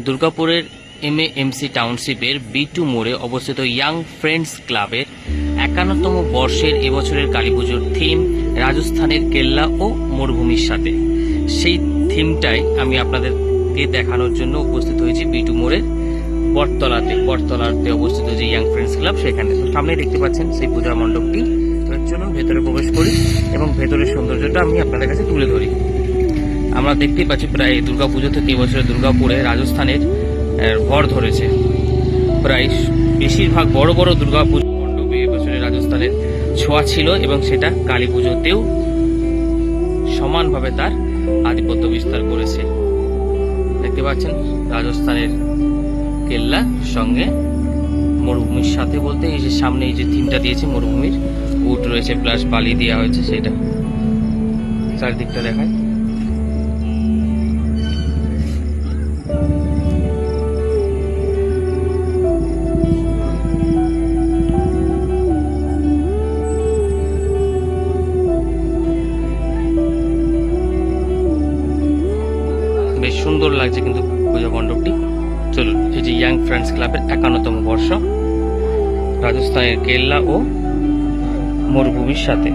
দুর্গাপুরের MAMC টাউনশিপের B2 মোড়ে অবস্থিত ইয়াং ফ্রেন্ডস ক্লাবের 51তম বর্ষের এবছরের কালীপুজোর থিম রাজস্থানের কেল্লা ও মরুভূমির সাথে। সেই থিমটাই আমি আপনাদেরকে দেখানোর জন্য উপস্থিত হয়েছি B2 মোড়ের বটতলাতে অবস্থিত যে ইয়াং ফ্রেন্ডস ক্লাব সেখানে। তো সামনে দেখতে পাচ্ছেন সেই পূজা মণ্ডপটি। চলুন ভেতরে প্রবেশ করি এবং ভেতরের সৌন্দর্যটা আমি আপনাদের কাছে তুলে ধরি। আমরা দেখতেই পাচ্ছি প্রায় দুর্গাপুজো থেকে এবছরে দুর্গাপুরে রাজস্থানের ভর ধরেছে। প্রায় বেশিরভাগ বড় বড় দুর্গাপুজো মণ্ডপে এবছরে রাজস্থানের ছোঁয়া ছিল এবং সেটা কালী পুজোতেও সমানভাবে তার আধিপত্য বিস্তার করেছে। দেখতে পাচ্ছেন রাজস্থানের কেল্লা সঙ্গে মরুভূমির সাথে বলতে এই যে সামনে এই যে থিমটা দিয়েছে মরুভূমির উট রয়েছে প্লাস বালি দেওয়া হয়েছে, সেটা চারিদিকটা দেখায়। বেশ সুন্দর লাগছে কিন্তু পূজা মণ্ডপটি। চলুন, এই যে ইয়াং ফ্রেন্ডস ক্লাবের 51তম বর্ষ রাজস্থানের কেল্লা ও মরুভূমির সাথে।